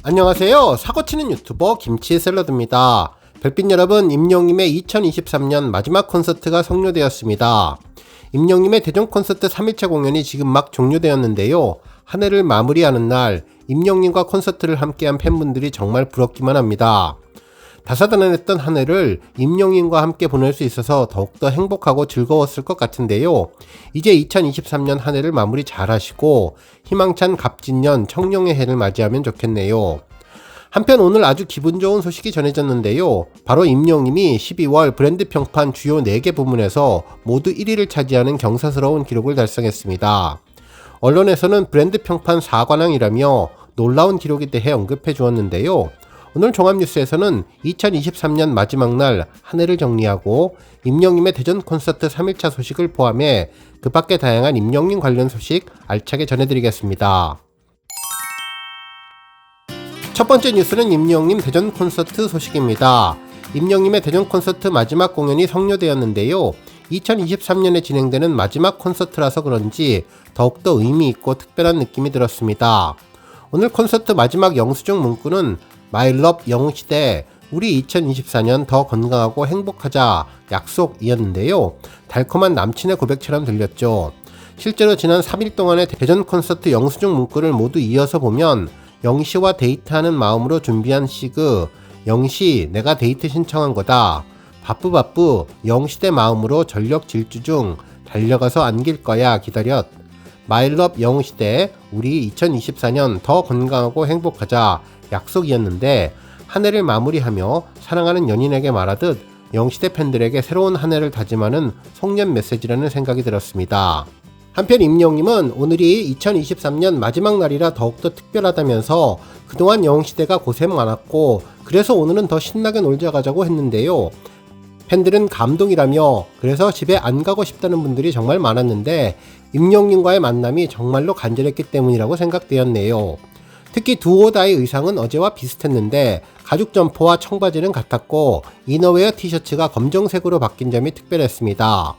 안녕하세요. 사고치는 유튜버 김치샐러드입니다. 별빛 여러분, 임영님의 2023년 마지막 콘서트가 성료되었습니다. 임영님의 대전 콘서트 3일차 공연이 지금 막 종료되었는데요. 한 해를 마무리하는 날 임영님과 콘서트를 함께한 팬분들이 정말 부럽기만 합니다. 다사다난했던 한 해를 임영님과 함께 보낼 수 있어서 더욱더 행복하고 즐거웠을 것 같은데요. 이제 2023년 한 해를 마무리 잘 하시고 희망찬 갑진년 청룡의 해를 맞이하면 좋겠네요. 한편 오늘 아주 기분 좋은 소식이 전해졌는데요. 바로 임영님이 12월 브랜드 평판 주요 4개 부문에서 모두 1위를 차지하는 경사스러운 기록을 달성했습니다. 언론에서는 브랜드 평판 4관왕이라며 놀라운 기록에 대해 언급해 주었는데요. 오늘 종합뉴스에서는 2023년 마지막 날 한 해를 정리하고 임영님의 대전 콘서트 3일차 소식을 포함해 그 밖의 다양한 임영님 관련 소식 알차게 전해드리겠습니다. 첫 번째 뉴스는 임영님 대전 콘서트 소식입니다. 임영님의 대전 콘서트 마지막 공연이 성료되었는데요. 2023년에 진행되는 마지막 콘서트라서 그런지 더욱더 의미있고 특별한 느낌이 들었습니다. 오늘 콘서트 마지막 영수증 문구는 My Love 영웅시대 우리 2024년 더 건강하고 행복하자 약속이었는데요. 달콤한 남친의 고백처럼 들렸죠. 실제로 지난 3일 동안의 대전 콘서트 영수증 문구를 모두 이어서 보면 영시와 데이트하는 마음으로 준비한 시그 영시 내가 데이트 신청한 거다. 바쁘 영시대 마음으로 전력 질주 중 달려가서 안길 거야 기다렸. My Love 영웅시대 우리 2024년 더 건강하고 행복하자 약속이었는데 한 해를 마무리하며 사랑하는 연인에게 말하듯 영시대 팬들에게 새로운 한 해를 다짐하는 송년 메시지라는 생각이 들었습니다. 한편 임영님은 오늘이 2023년 마지막 날이라 더욱더 특별하다면서 그동안 영시대가 고생 많았고 그래서 오늘은 더 신나게 놀자 가자고 했는데요. 팬들은 감동이라며 그래서 집에 안 가고 싶다는 분들이 정말 많았는데 임영님과의 만남이 정말로 간절했기 때문이라고 생각되었네요. 특히 두오다의 의상은 어제와 비슷했는데 가죽 점퍼와 청바지는 같았고 이너웨어 티셔츠가 검정색으로 바뀐 점이 특별했습니다.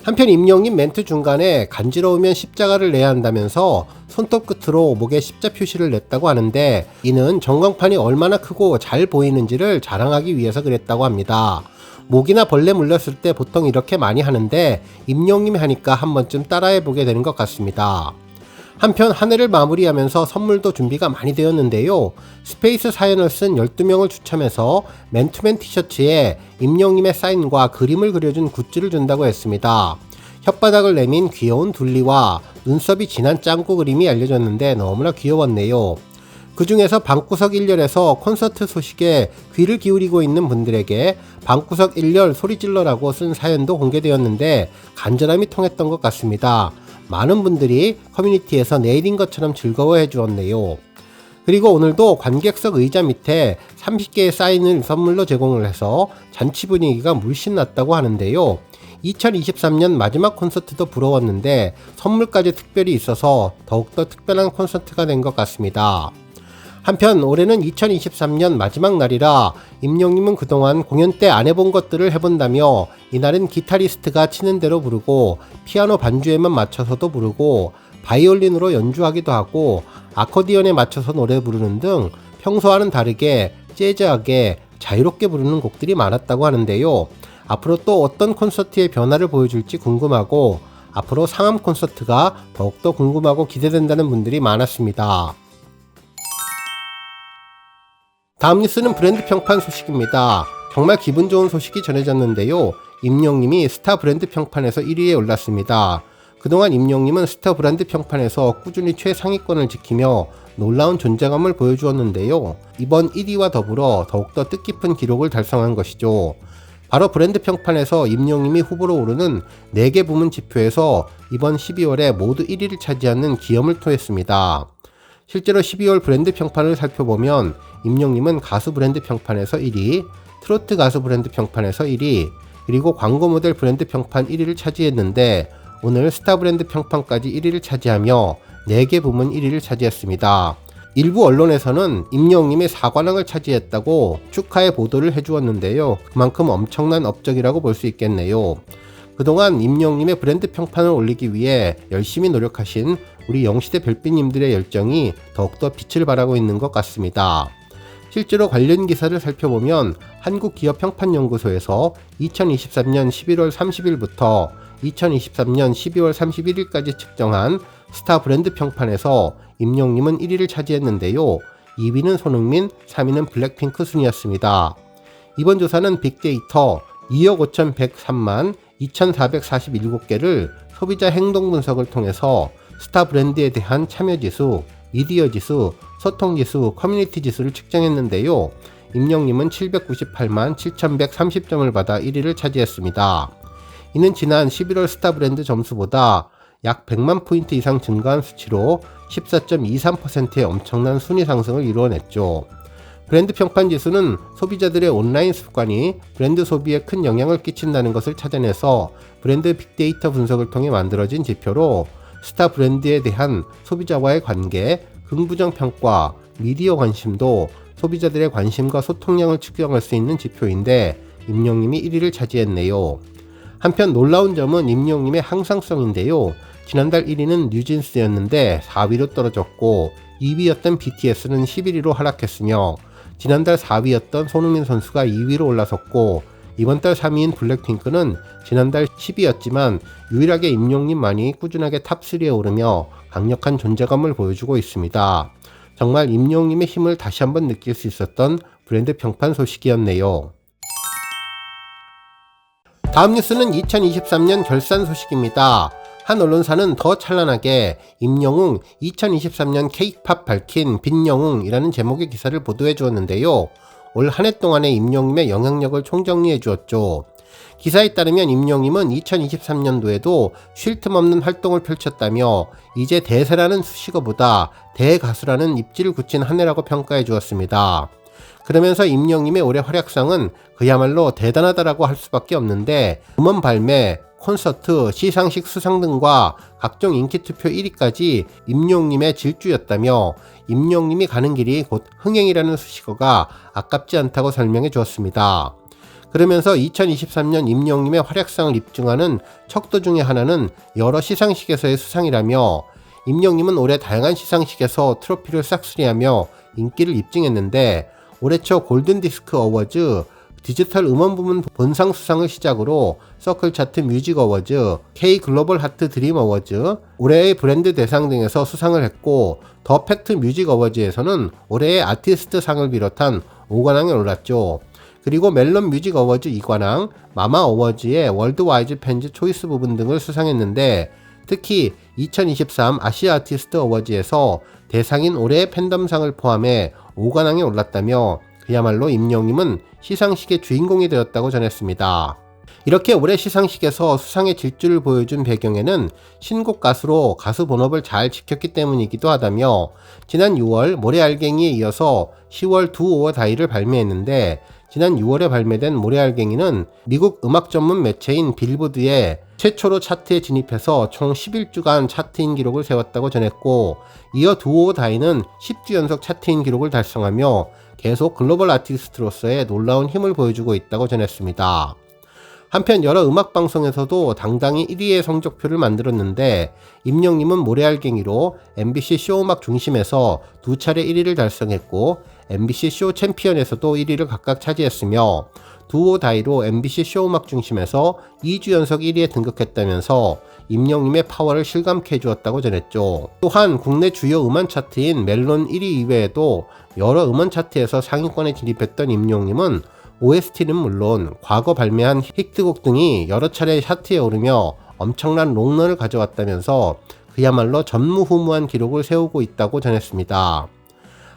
한편 임영님 멘트 중간에 간지러우면 십자가를 내야 한다면서 손톱 끝으로 목에 십자 표시를 냈다고 하는데 이는 전광판이 얼마나 크고 잘 보이는지를 자랑하기 위해서 그랬다고 합니다. 모기나 벌레 물렸을 때 보통 이렇게 많이 하는데 임영님이 하니까 한 번쯤 따라해보게 되는 것 같습니다. 한편 한 해를 마무리하면서 선물도 준비가 많이 되었는데요. 스페이스 사연을 쓴 12명을 추첨해서 맨투맨 티셔츠에 임영님의 사인과 그림을 그려준 굿즈를 준다고 했습니다. 혓바닥을 내민 귀여운 둘리와 눈썹이 진한 짱구 그림이 알려졌는데 너무나 귀여웠네요. 그 중에서 방구석 1열에서 콘서트 소식에 귀를 기울이고 있는 분들에게 방구석 1열 소리질러라고 쓴 사연도 공개되었는데 간절함이 통했던 것 같습니다. 많은 분들이 커뮤니티에서 내일인 것처럼 즐거워해 주었네요. 그리고 오늘도 관객석 의자 밑에 30개의 사인을 선물로 제공을 해서 잔치 분위기가 물씬 났다고 하는데요. 2023년 마지막 콘서트도 부러웠는데 선물까지 특별히 있어서 더욱더 특별한 콘서트가 된 것 같습니다. 한편 올해는 2023년 마지막 날이라 임영님은 그동안 공연 때 안 해본 것들을 해본다며 이날은 기타리스트가 치는 대로 부르고 피아노 반주에만 맞춰서도 부르고 바이올린으로 연주하기도 하고 아코디언에 맞춰서 노래 부르는 등 평소와는 다르게 재즈하게 자유롭게 부르는 곡들이 많았다고 하는데요. 앞으로 또 어떤 콘서트의 변화를 보여줄지 궁금하고 앞으로 상암 콘서트가 더욱더 궁금하고 기대된다는 분들이 많았습니다. 다음 뉴스는 브랜드 평판 소식입니다. 정말 기분 좋은 소식이 전해졌는데요. 임영님이 스타 브랜드 평판에서 1위에 올랐습니다. 그동안 임영님은 스타 브랜드 평판에서 꾸준히 최상위권을 지키며 놀라운 존재감을 보여주었는데요. 이번 1위와 더불어 더욱더 뜻깊은 기록을 달성한 것이죠. 바로 브랜드 평판에서 임영님이 후보로 오르는 4개 부문 지표에서 이번 12월에 모두 1위를 차지하는 기염을 토했습니다. 실제로 12월 브랜드 평판을 살펴보면 임영님은 가수 브랜드 평판에서 1위, 트로트 가수 브랜드 평판에서 1위, 그리고 광고 모델 브랜드 평판 1위를 차지했는데 오늘 스타 브랜드 평판까지 1위를 차지하며 4개 부문 1위를 차지했습니다. 일부 언론에서는 임영님이 4관왕을 차지했다고 축하의 보도를 해주었는데요. 그만큼 엄청난 업적이라고 볼 수 있겠네요. 그동안 임영님의 브랜드 평판을 올리기 위해 열심히 노력하신 우리 영시대 별빛님들의 열정이 더욱더 빛을 발하고 있는 것 같습니다. 실제로 관련 기사를 살펴보면 한국기업평판연구소에서 2023년 11월 30일부터 2023년 12월 31일까지 측정한 스타 브랜드 평판에서 임영님은 1위를 차지했는데요. 2위는 손흥민, 3위는 블랙핑크 순이었습니다. 이번 조사는 빅데이터 2억 5,103만 2,447개를 소비자 행동 분석을 통해서 스타 브랜드에 대한 참여지수, 미디어지수, 소통지수, 커뮤니티지수를 측정했는데요. 임영님은 798만 7,130점을 받아 1위를 차지했습니다. 이는 지난 11월 스타 브랜드 점수보다 약 100만 포인트 이상 증가한 수치로 14.23%의 엄청난 순위 상승을 이루어냈죠. 브랜드 평판 지수는 소비자들의 온라인 습관이 브랜드 소비에 큰 영향을 끼친다는 것을 찾아내서 브랜드 빅데이터 분석을 통해 만들어진 지표로 스타 브랜드에 대한 소비자와의 관계, 긍부정 평가, 미디어 관심도 소비자들의 관심과 소통량을 측정할 수 있는 지표인데 임영님이 1위를 차지했네요. 한편 놀라운 점은 임영님의 항상성인데요. 지난달 1위는 뉴진스였는데 4위로 떨어졌고 2위였던 BTS는 11위로 하락했으며 지난달 4위였던 손흥민 선수가 2위로 올라섰고 이번달 3위인 블랙핑크는 지난달 10위였지만 유일하게 임영님만이 꾸준하게 탑3에 오르며 강력한 존재감을 보여주고 있습니다. 정말 임영님의 힘을 다시 한번 느낄 수 있었던 브랜드 평판 소식이었네요. 다음 뉴스는 2023년 결산 소식입니다. 한 언론사는 더 찬란하게 임영웅 2023년 K-팝 밝힌 빈영웅이라는 제목의 기사를 보도해 주었는데요. 올 한 해 동안의 임영웅의 영향력을 총정리해 주었죠. 기사에 따르면 임영웅은 2023년도에도 쉴 틈 없는 활동을 펼쳤다며 이제 대세라는 수식어보다 대가수라는 입지를 굳힌 한 해라고 평가해 주었습니다. 그러면서 임영웅의 올해 활약상은 그야말로 대단하다라고 할 수밖에 없는데 음원 발매, 콘서트, 시상식 수상 등과 각종 인기투표 1위까지 임영웅의 질주였다며 임영웅이 가는 길이 곧 흥행이라는 수식어가 아깝지 않다고 설명해 주었습니다. 그러면서 2023년 임영웅의 활약상을 입증하는 척도 중에 하나는 여러 시상식에서의 수상이라며 임영웅은 올해 다양한 시상식에서 트로피를 싹쓸이하며 인기를 입증했는데 올해 초 골든디스크 어워즈, 디지털 음원 부문 본상 수상을 시작으로 서클 차트 뮤직 어워즈, K 글로벌 하트 드림 어워즈, 올해의 브랜드 대상 등에서 수상을 했고 더 팩트 뮤직 어워즈에서는 올해의 아티스트 상을 비롯한 5관왕에 올랐죠. 그리고 멜론 뮤직 어워즈 2관왕, 마마 어워즈의 월드와이즈 팬즈 초이스 부분 등을 수상했는데 특히 2023 아시아 아티스트 어워즈에서 대상인 올해의 팬덤상을 포함해 5관왕에 올랐다며 그야말로 임영웅은 시상식의 주인공이 되었다고 전했습니다. 이렇게 올해 시상식에서 수상의 질주를 보여준 배경에는 신곡 가수로 가수 본업을 잘 지켰기 때문이기도 하다며 지난 6월 모래알갱이에 이어서 10월 두 오어 다이를 발매했는데 지난 6월에 발매된 모래알갱이는 미국 음악 전문 매체인 빌보드에 최초로 차트에 진입해서 총 11주간 차트인 기록을 세웠다고 전했고 이어 두 오어 다이는 10주 연속 차트인 기록을 달성하며 계속 글로벌 아티스트로서의 놀라운 힘을 보여주고 있다고 전했습니다. 한편 여러 음악방송에서도 당당히 1위의 성적표를 만들었는데 임영웅은 모래알갱이로 MBC 쇼음악 중심에서 두 차례 1위를 달성했고 MBC 쇼 챔피언에서도 1위를 각각 차지했으며 두오 다이로 MBC 쇼음악 중심에서 2주 연속 1위에 등극했다면서 임영웅의 파워를 실감케 해주었다고 전했죠. 또한 국내 주요 음원 차트인 멜론 1위 이외에도 여러 음원 차트에서 상위권에 진입했던 임영웅은 OST는 물론 과거 발매한 히트곡 등이 여러 차례 차트에 오르며 엄청난 롱런을 가져왔다면서 그야말로 전무후무한 기록을 세우고 있다고 전했습니다.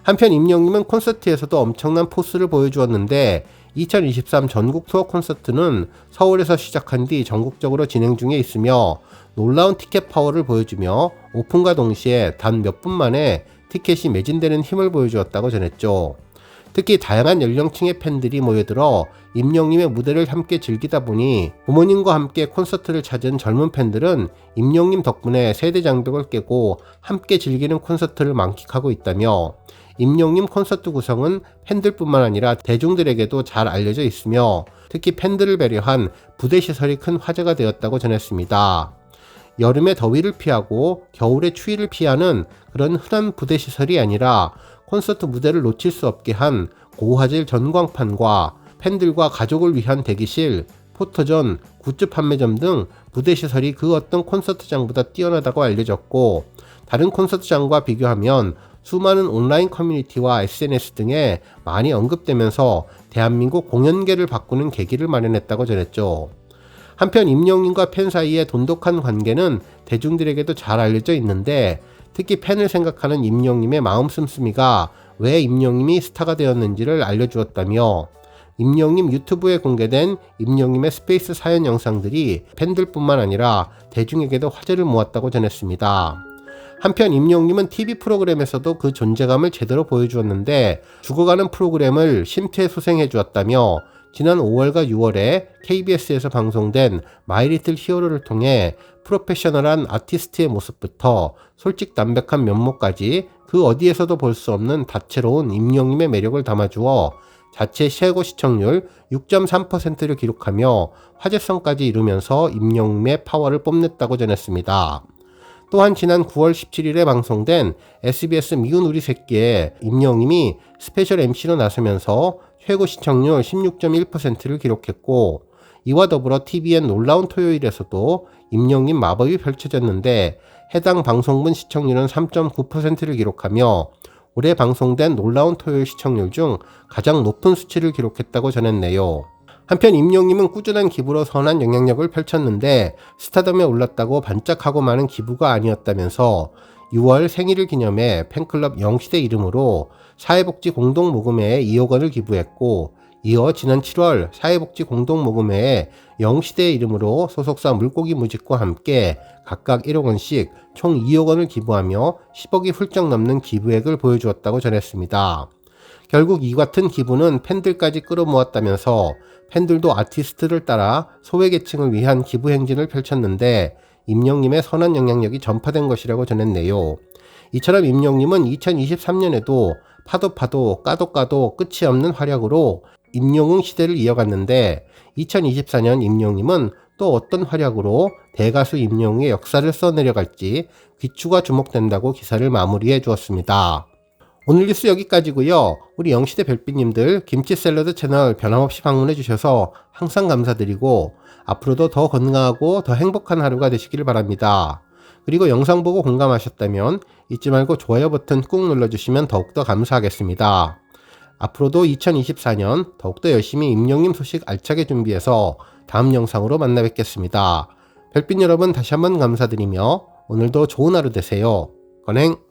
한편 임영웅은 콘서트에서도 엄청난 포스를 보여주었는데 2023 전국 투어 콘서트는 서울에서 시작한 뒤 전국적으로 진행 중에 있으며 놀라운 티켓 파워를 보여주며 오픈과 동시에 단 몇 분 만에 티켓이 매진되는 힘을 보여주었다고 전했죠. 특히 다양한 연령층의 팬들이 모여들어 임영웅의 무대를 함께 즐기다 보니 부모님과 함께 콘서트를 찾은 젊은 팬들은 임영웅 덕분에 세대 장벽을 깨고 함께 즐기는 콘서트를 만끽하고 있다며 임영웅 콘서트 구성은 팬들뿐만 아니라 대중들에게도 잘 알려져 있으며 특히 팬들을 배려한 부대 시설이 큰 화제가 되었다고 전했습니다. 여름의 더위를 피하고 겨울의 추위를 피하는 그런 흔한 부대 시설이 아니라 콘서트 무대를 놓칠 수 없게 한 고화질 전광판과 팬들과 가족을 위한 대기실, 포토존, 굿즈 판매점 등 무대 시설이 그 어떤 콘서트장보다 뛰어나다고 알려졌고, 다른 콘서트장과 비교하면 수많은 온라인 커뮤니티와 SNS 등에 많이 언급되면서 대한민국 공연계를 바꾸는 계기를 마련했다고 전했죠. 한편 임영웅과 팬 사이의 돈독한 관계는 대중들에게도 잘 알려져 있는데, 특히 팬을 생각하는 임영웅의 마음 씀씀이가 왜 임영웅이 스타가 되었는지를 알려주었다며, 임영웅 유튜브에 공개된 임영웅의 스페이스 사연 영상들이 팬들뿐만 아니라 대중에게도 화제를 모았다고 전했습니다. 한편 임영웅은 TV 프로그램에서도 그 존재감을 제대로 보여주었는데, 죽어가는 프로그램을 심퇴소생해 주었다며 지난 5월과 6월에 KBS에서 방송된 마이 리틀 히어로를 통해 프로페셔널한 아티스트의 모습부터 솔직담백한 면모까지 그 어디에서도 볼 수 없는 다채로운 임영웅의 매력을 담아주어 자체 최고 시청률 6.3%를 기록하며 화제성까지 이루면서 임영웅의 파워를 뽐냈다고 전했습니다. 또한 지난 9월 17일에 방송된 SBS 미운 우리 새끼에 임영웅이 스페셜 MC로 나서면서 최고 시청률 16.1%를 기록했고, 이와 더불어 TVN 놀라운 토요일에서도 임영웅 마법이 펼쳐졌는데 해당 방송분 시청률은 3.9%를 기록하며 올해 방송된 놀라운 토요일 시청률 중 가장 높은 수치를 기록했다고 전했네요. 한편 임영웅은 꾸준한 기부로 선한 영향력을 펼쳤는데 스타덤에 올랐다고 반짝하고 마는 기부가 아니었다면서 6월 생일을 기념해 팬클럽 영시대 이름으로 사회복지 공동모금회에 2억 원을 기부했고, 이어 지난 7월 사회복지 공동모금회에 영시대 이름으로 소속사 물고기 무직과 함께 각각 1억 원씩 총 2억 원을 기부하며 10억이 훌쩍 넘는 기부액을 보여주었다고 전했습니다. 결국 이 같은 기부는 팬들까지 끌어모았다면서 팬들도 아티스트를 따라 소외계층을 위한 기부 행진을 펼쳤는데 임영웅의 선한 영향력이 전파된 것이라고 전했네요. 이처럼 임영웅은 2023년에도 파도 까도 끝이 없는 활약으로 임영웅 시대를 이어갔는데, 2024년 임영웅은 또 어떤 활약으로 대가수 임영웅의 역사를 써내려갈지 귀추가 주목된다고 기사를 마무리해 주었습니다. 오늘 뉴스 여기까지고요. 우리 영시대 별빛님들 김치 샐러드 채널 변함없이 방문해 주셔서 항상 감사드리고 앞으로도 더 건강하고 더 행복한 하루가 되시길 바랍니다. 그리고 영상 보고 공감하셨다면 잊지 말고 좋아요 버튼 꾹 눌러주시면 더욱더 감사하겠습니다. 앞으로도 2024년 더욱더 열심히 임영웅 소식 알차게 준비해서 다음 영상으로 만나 뵙겠습니다. 별빛 여러분 다시 한번 감사드리며 오늘도 좋은 하루 되세요. 건행!